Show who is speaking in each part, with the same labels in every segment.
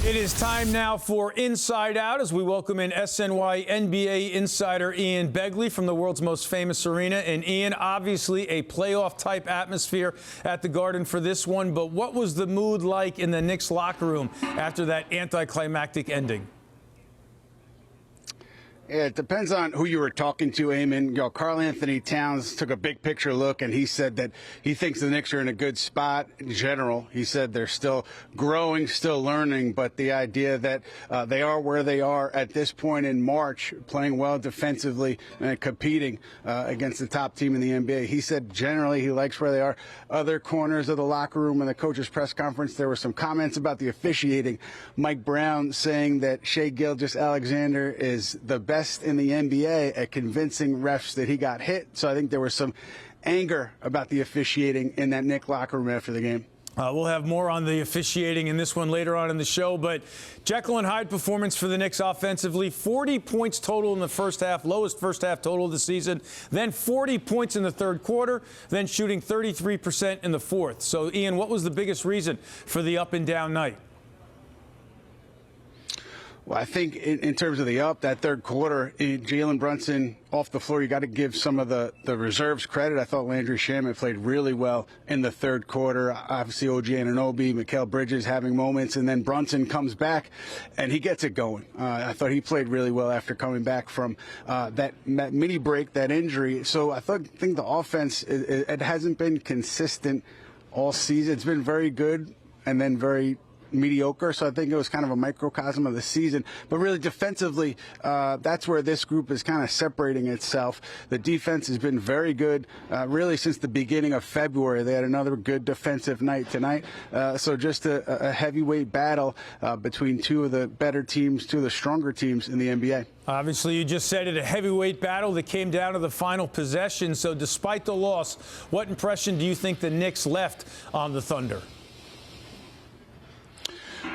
Speaker 1: It is time now for Inside Out as we welcome in SNY NBA insider Ian Begley from the world's most famous arena. And Ian, obviously a playoff-type atmosphere at the Garden for this one, but what was the mood like in the Knicks locker room after that anticlimactic ending?
Speaker 2: Yeah, it depends on who you were talking to, Eamon. Karl Anthony-Towns took a big picture look, and he said that he thinks the Knicks are in a good spot in general. He said they're still growing, still learning, but the idea that they are where they are at this point in March, playing well defensively and competing against the top team in the NBA. He said generally he likes where they are. Other corners of the locker room in the coaches' press conference, there were some comments about the officiating. Mike Brown saying that Shai Gilgeous-Alexander is the best in the NBA at convincing refs that he got hit. So I think there was some anger about the officiating in that Knicks locker room after the game.
Speaker 1: We'll have more on the officiating in this one later on in the show, but Jekyll and Hyde performance for the Knicks offensively. 40 points total in the first half, lowest first half total of the season. Then 40 points in the third quarter, then shooting 33% in the fourth. So, Ian, what was the biggest reason for the up and down night?
Speaker 2: Well, I think in terms of the up, that third quarter, Jalen Brunson off the floor, you got to give some of the reserves credit. I thought Landry Shamet played really well in the third quarter. Obviously, OG Anunoby, Mikal Bridges having moments, and then Brunson comes back and he gets it going. I thought he played really well after coming back from that mini break, that injury. So I think the offense, it hasn't been consistent all season. It's been very good and then very mediocre, so I think it was kind of a microcosm of the season. But really defensively, that's where this group is kind of separating itself. The defense has been very good really since the beginning of February. They had another good defensive night tonight. So just a heavyweight battle between two of the better teams, two of the stronger teams in the NBA.
Speaker 1: Obviously, you just said it, a heavyweight battle that came down to the final possession. So despite the loss, what impression do you think the Knicks left on the Thunder?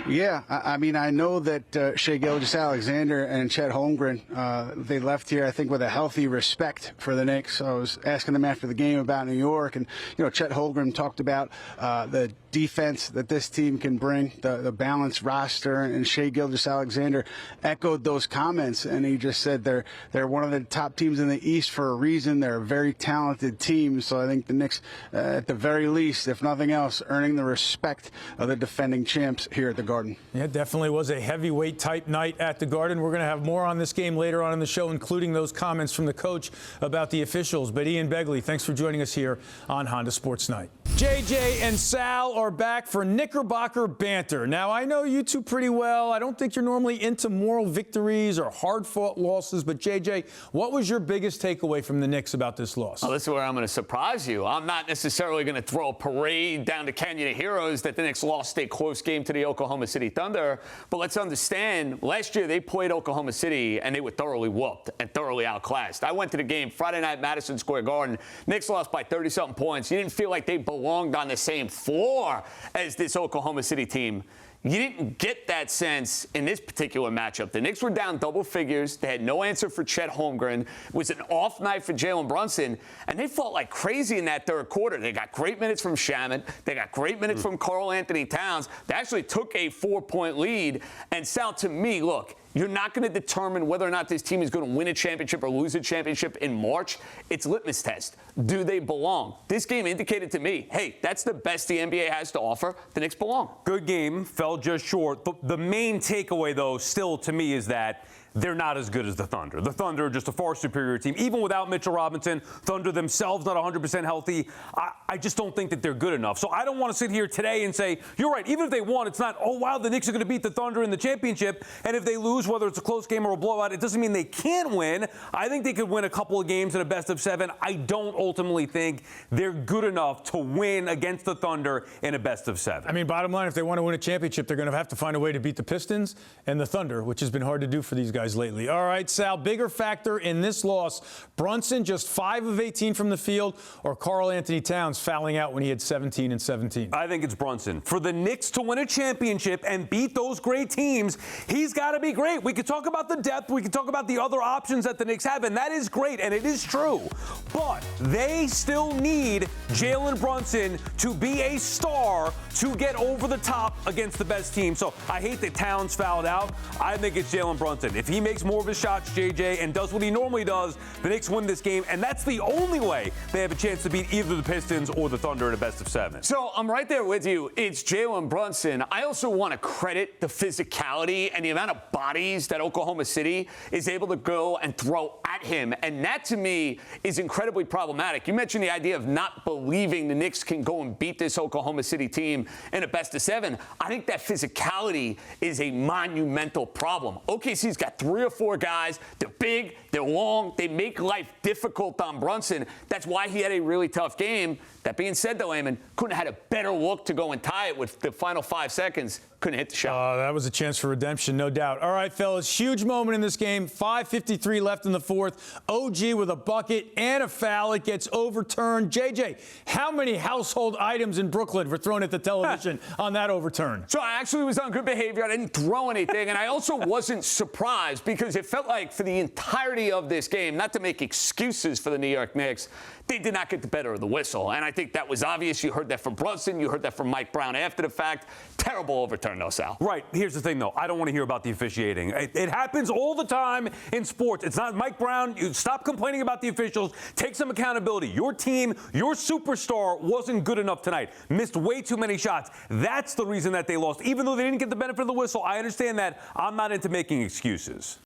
Speaker 2: Yeah, I mean, I know that Shai Gilgeous-Alexander and Chet Holmgren, they left here, I think, with a healthy respect for the Knicks. I was asking them after the game about New York, and, Chet Holmgren talked about the defense that this team can bring, the balanced roster, and Shai Gilgeous-Alexander echoed those comments, and he just said they're one of the top teams in the East for a reason. They're a very talented team, so I think the Knicks, at the very least, if nothing else, earning the respect of the defending champs here at the Garden.
Speaker 1: Yeah, it definitely was a heavyweight type night at the Garden. We're going to have more on this game later on in the show, including those comments from the coach about the officials. But Ian Begley, thanks for joining us here on Honda Sports Night. JJ and Sal are back for Knickerbocker banter. Now, I know you two pretty well. I don't think you're normally into moral victories or hard-fought losses. But, JJ, what was your biggest takeaway from the Knicks about this loss?
Speaker 3: Well, this is where I'm going to surprise you. I'm not necessarily going to throw a parade down to Canyon of Heroes that the Knicks lost a close game to the Oklahoma City Thunder. But let's understand, last year they played Oklahoma City, and they were thoroughly whooped and thoroughly outclassed. I went to the game Friday night, Madison Square Garden. Knicks lost by 30-something points. You didn't feel like they belonged on the same floor as this Oklahoma City team. You didn't get that sense in this particular matchup. The Knicks were down double figures. They had no answer for Chet Holmgren. It was an off night for Jalen Brunson, and they fought like crazy in that third quarter. They got great minutes from Shamet. They got great minutes from Karl Anthony-Towns. They actually took a 4-point lead. And Sal, to me, look, you're not going to determine whether or not this team is going to win a championship or lose a championship in March. It's a litmus test. Do they belong? This game indicated to me, hey, that's the best the NBA has to offer. The Knicks belong.
Speaker 4: Good game, fell just short. The main takeaway, though, still to me is that they're not as good as the Thunder. The Thunder are just a far superior team. Even without Mitchell Robinson, Thunder themselves not 100% healthy. I just don't think that they're good enough. So I don't want to sit here today and say, you're right, even if they won, it's not, oh, wow, the Knicks are going to beat the Thunder in the championship. And if they lose, whether it's a close game or a blowout, it doesn't mean they can't win. I think they could win a couple of games in a best of 7. I don't ultimately think they're good enough to win against the Thunder in a best of 7.
Speaker 1: I mean, bottom line, if they want to win a championship, they're going to have to find a way to beat the Pistons and the Thunder, which has been hard to do for these guys. guys lately. All right, Sal, bigger factor in this loss, Brunson just 5 of 18 from the field, or Karl Anthony-Towns fouling out when he had 17 and 17?
Speaker 4: I think it's Brunson. For the Knicks to win a championship and beat those great teams, he's got to be great. We could talk about the depth. We could talk about the other options that the Knicks have, and that is great, and it is true. But they still need Jalen Brunson to be a star to get over the top against the best team. So I hate that Towns fouled out. I think it's Jalen Brunson. If he makes more of his shots, JJ, and does what he normally does, the Knicks win this game, and that's the only way they have a chance to beat either the Pistons or the Thunder in a best-of-7.
Speaker 3: So I'm right there with you. It's Jalen Brunson. I also want to credit the physicality and the amount of bodies that Oklahoma City is able to go and throw at him, and that to me is incredibly problematic. You mentioned the idea of not believing the Knicks can go and beat this Oklahoma City team in a best-of-7. I think that physicality is a monumental problem. OKC's got 3 or 4 guys. They're big, they're long, they make life difficult on Brunson. That's why he had a really tough game. That being said, though, Eamon, couldn't have had a better look to go and tie it with the final 5 seconds. Couldn't hit the shot.
Speaker 1: That was a chance for redemption, no doubt. All right, fellas, huge moment in this game. 5:53 left in the fourth. OG with a bucket and a foul. It gets overturned. JJ, how many household items in Brooklyn were thrown at the television on that overturn?
Speaker 3: So I actually was on good behavior. I didn't throw anything, and I also wasn't surprised because it felt like for the entirety of this game, not to make excuses for the New York Knicks, they did not get the better of the whistle. And I think that was obvious. You heard that from Brunson. You heard that from Mike Brown after the fact. Terrible overturn, though, Sal.
Speaker 4: Right. Here's the thing, though. I don't want to hear about the officiating. It happens all the time in sports. It's not Mike Brown. You stop complaining about the officials. Take some accountability. Your team, your superstar wasn't good enough tonight. Missed way too many shots. That's the reason that they lost. Even though they didn't get the benefit of the whistle, I understand that. I'm not into making excuses.